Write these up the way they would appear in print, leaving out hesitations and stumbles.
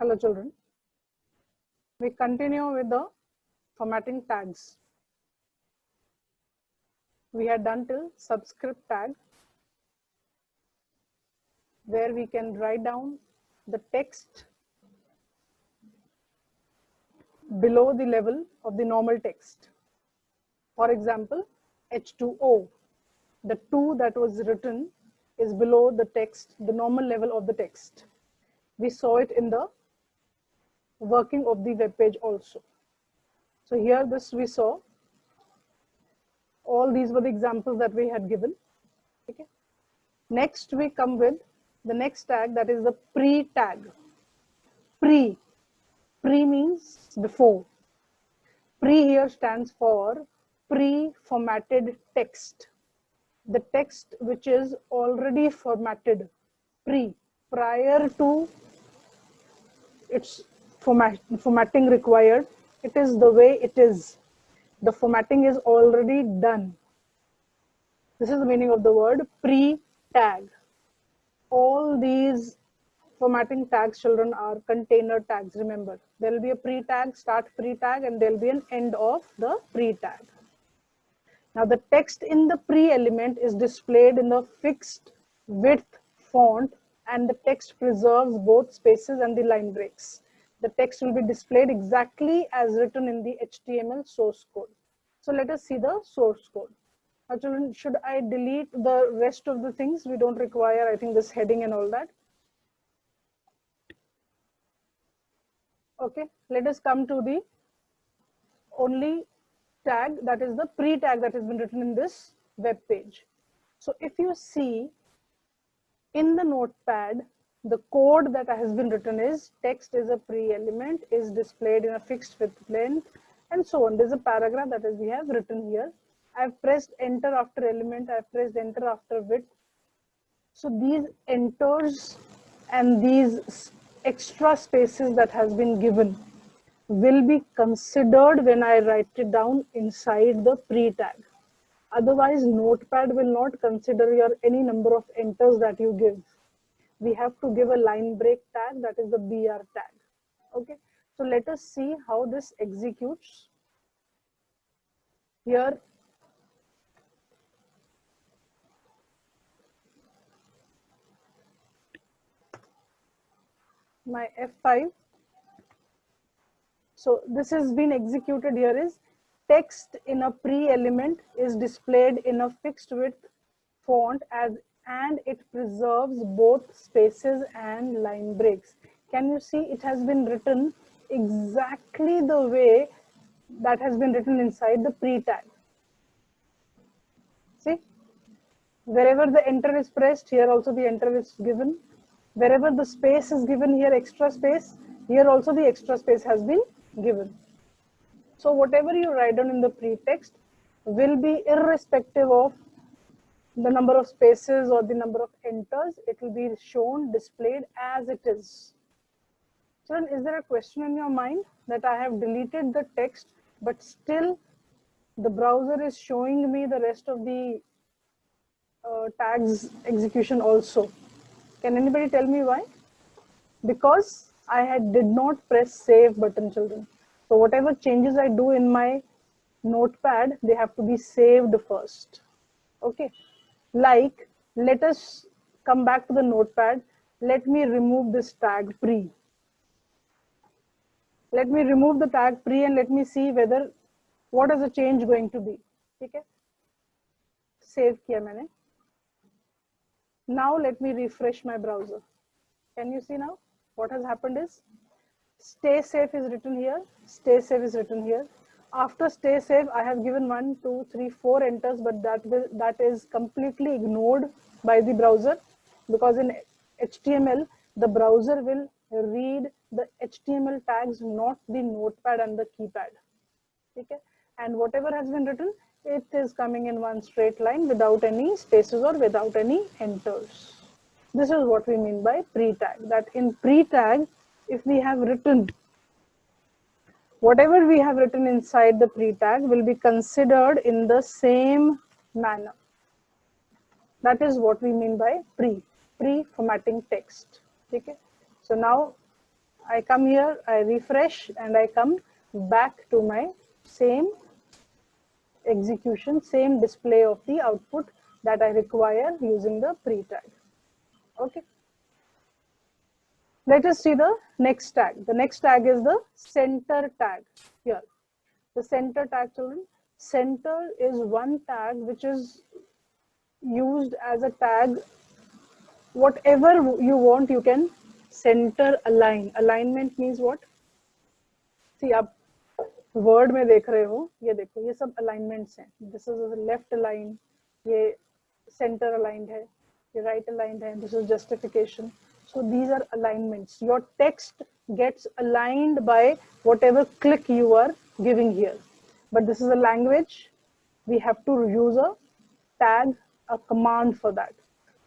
Hello children, we continue with the formatting tags. We had done till subscript tag, where we can write down the text below the level of the normal text. For example, H2O, the 2 that was written is below the text, the normal level of the text. We saw it in the working of the web page also. So here this we saw, all these were the examples that we had given. Okay. Next we come with the next tag, that is the pre tag. Pre means before. Pre here stands for pre-formatted text. The text which is already formatted, prior to its formatting required, it is the way it is. The formatting is already done. This is the meaning of the word pre-tag. All these formatting tags, children, are container tags. Remember, there will be a pre-tag, start pre-tag, and there will be an end of the pre-tag. Now the text in the pre element is displayed in the fixed width font, and the text preserves both spaces and the line breaks. The text will be displayed exactly as written in the HTML source code. So let us see the source code. Now children, should I delete the rest of the things? We don't require, I think, this heading and all that. Okay, let us come to the only tag, that is the pre-tag that has been written in this web page. So if you see in the notepad, the code that has been written is text is a pre-element, is displayed in a fixed width length, and so on. There's a paragraph that is we have written here. I've pressed enter after element, I've pressed enter after width. So these enters and these extra spaces that has been given will be considered when I write it down inside the pre-tag. Otherwise, Notepad will not consider your any number of enters that you give. We have to give a line break tag, that is the BR tag. Okay, so let us see how this executes. Here, my F5. So this has been executed. Here is text in a pre-element is displayed in a fixed width font and it preserves both spaces and line breaks. Can you see it has been written exactly the way that has been written inside the pre-tag? See, wherever the enter is pressed, here also the enter is given. Wherever the space is given, here extra space, here also the extra space has been given. So whatever you write down in the pretext will be irrespective of the number of spaces or the number of enters. It will be shown, displayed as it is. So is there a question in your mind that I have deleted the text, but still the browser is showing me the rest of the tags execution also? Can anybody tell me why? Because I did not press save button, children. So whatever changes I do in my notepad, they have to be saved first. Okay, like let us come back to the notepad. Let me remove this tag pre. Let me remove the tag pre and let me see whether what is the change going to be. Okay, save kiya maine. Now let me refresh my browser. Can you see now what has happened is stay safe is written here, stay safe is written here. After stay safe, I have given 1, 2, 3, 4 enters, but that is completely ignored by the browser, because in HTML the browser will read the HTML tags, not the notepad and the keypad. Okay, and whatever has been written, it is coming in one straight line without any spaces or without any enters. This is what we mean by pre-tag, that in pre-tag, if we have written whatever we have written inside the pre-tag will be considered in the same manner. That is what we mean by pre-formatting text. Okay, so now I come here, I refresh, and I come back to my same execution, same display of the output that I require using the pre tag. Okay. Let us see the next tag. The next tag is the center tag. Here, the center tag, children. Center is one tag which is used as a tag. Whatever you want, you can center align. Alignment means what? See, आप word में देख रहे हो, ये देखो, ये सब alignments हैं. दिस इज लेफ्ट अलाइन, ये सेंटर अलाइंड है, ये राइट अलाइंड है. This is justification. So these are alignments. Your text gets aligned by whatever click you are giving here. But this is a language. We have to use a tag, a command for that.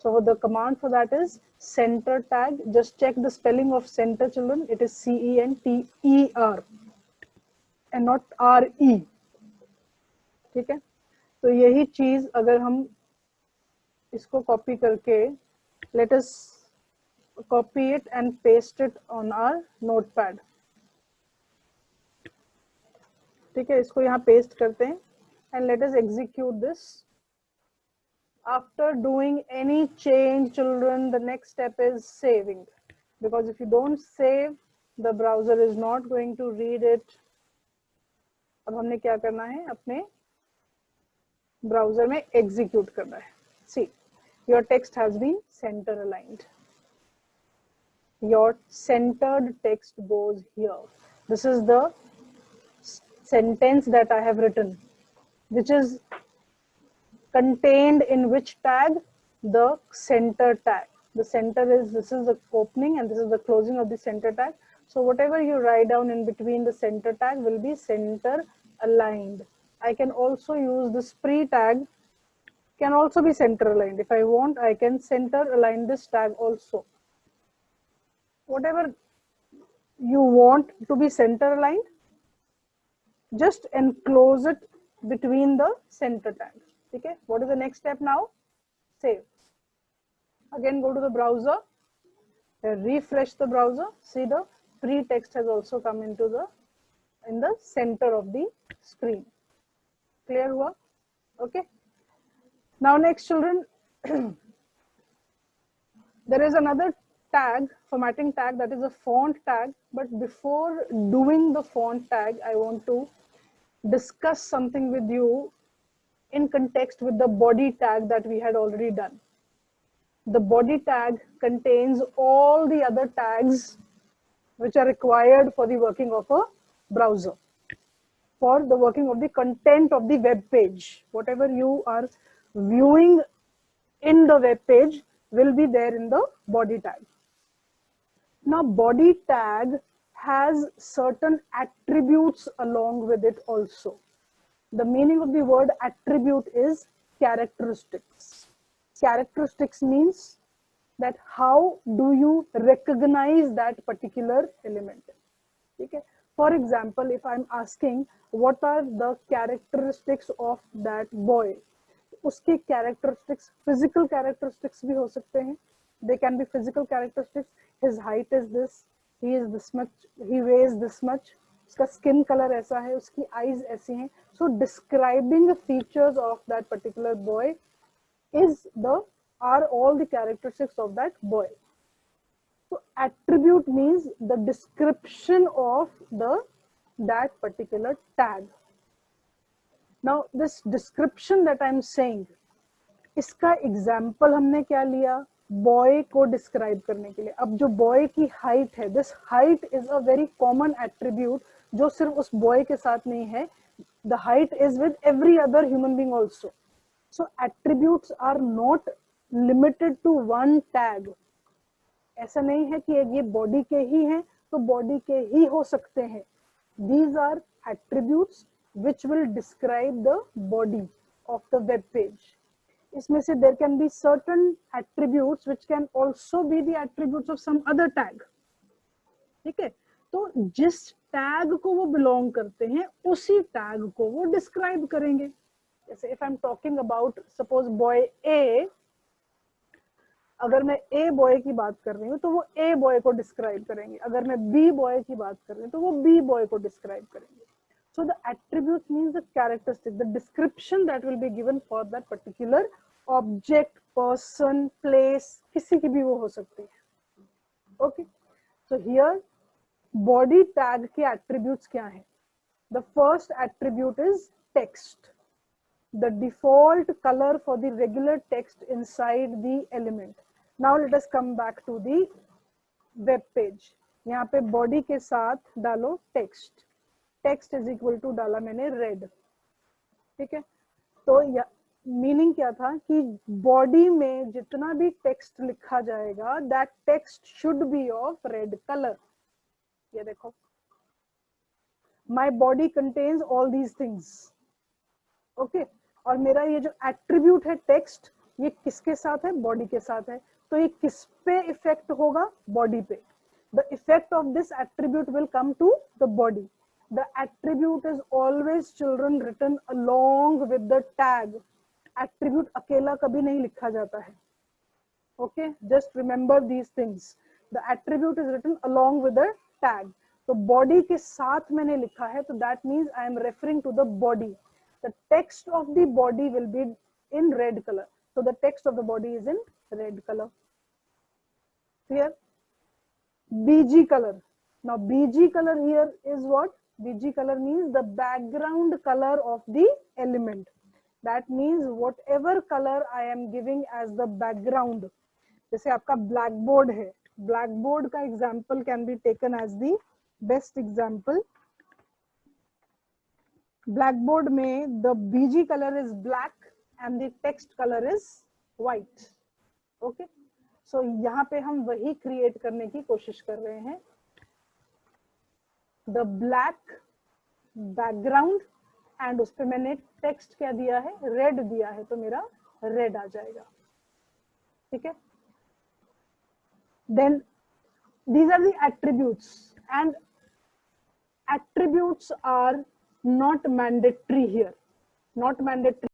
So the command for that is center tag. Just check the spelling of center, children. It is CENTER and not RE. ठीक है? तो यही चीज अगर हम इसको copy करके, let us copy it and paste it on our notepad. ठीक है, इसको यहाँ पेस्ट करते हैं and let us execute this. After doing any change, children, the next step is saving, because if you don't save, the browser is not going to read it. अब हमने क्या करना है, अपने ब्राउजर में एग्जीक्यूट करना है. See, your text has been center aligned. Your centered text goes here. This is the sentence that I have written, which is contained in which tag? The center tag. The center is, this is the opening and this is the closing of the center tag. So whatever you write down in between the center tag will be center aligned. I can also use this pre tag, can also be center aligned. If I want, I can center align this tag also. Whatever you want to be center aligned, just enclose it between the center tag. Okay, what is the next step now? Save. Again, go to the browser, refresh the browser. See, the pre-text has also come into in the center of the screen. Clear hua? Okay. Now next, children, there is another tag, formatting tag, that is a font tag. But before doing the font tag, I want to discuss something with you in context with the body tag that we had already done. The body tag contains all the other tags which are required for the working of a browser, for the working of the content of the web page. Whatever you are viewing in the web page will be there in the body tag. Now, body tag has certain attributes along with it also. The meaning of the word attribute is characteristics. Characteristics means that how do you recognize that particular element. Okay? For example, if I'm asking what are the characteristics of that boy, उसके characteristics, physical characteristics भी हो सकते हैं. They can be physical characteristics. His height is this, he is this much, he weighs this much, उसका skin color ऐसा है, उसकी eyes ऐसी हैं. So describing the features of that particular boy are all the characteristics of that boy. So attribute means the description of that particular tag. Now this description that I'm saying, इसका example हमने क्या लिया? Boy को describe करने के लिए. अब जो बॉय की हाइट है, this height is a very common attribute जो सिर्फ उस बॉय के साथ नहीं है. The height is with every other human being also. So attributes are not limited to one tag. ऐसा नहीं है कि ये बॉडी के ही हैं तो बॉडी के ही हो सकते हैं. These are attributes which will describe the body of the web page. इसमें से there can be certain attributes which can also be the attributes of some other tag. ठीक है, तो जिस tag को वो belong करते हैं उसी tag को वो describe करेंगे. जैसे if I'm talking about suppose boy A, अगर मैं ए बॉय की बात कर रही हूँ तो वो ए बॉय को डिस्क्राइब करेंगे, अगर मैं बी बॉय की बात कर रही हूँ तो वो बी बॉय को डिस्क्राइब करेंगे. So the attributes means the characteristic, the description that will be given for that particular object, person, place, किसी की भी वो हो सकती है. Okay, so here body tag के attributes क्या हैं? The first attribute is text, the default color for the regular text inside the element. Now let us come back to the web page. यहाँ पे body के साथ डालो text. Text is equal to डाला मैंने red. ठीक है, तो मीनिंग क्या था कि बॉडी में जितना भी टेक्स्ट लिखा जाएगा that text should be of red colour. ये देखो, my body contains all these things. Okay, और मेरा ये जो एट्रीब्यूट है टेक्स्ट, ये किसके साथ है? बॉडी के साथ है. तो ये किस पे इफेक्ट होगा? बॉडी पे. The effect of this attribute will come to the body. The attribute is always, children, written along with the tag. Attribute अकेला कभी नहीं लिखा जाता है. Okay, just remember these things. The attribute is written along with the tag. तो body के साथ मैंने लिखा है, तो that means I am referring to the body. The text of the body will be in red color. So the text of the body is in red color. Clear? BG color. Now BG color here is what? BG color means the background color of the element. That means whatever color I am giving as the background. जैसे आपका blackboard है, blackboard का example can be taken as the best example. Blackboard में the BG color is black and the text color is white. Okay, so यहाँ पे हम वही create करने की कोशिश कर रहे हैं. The black background and उस पे मैंने टेक्स्ट क्या दिया है? रेड दिया है, तो मेरा रेड आ जाएगा. ठीक है, then these are the attributes and attributes are not mandatory here. Not mandatory.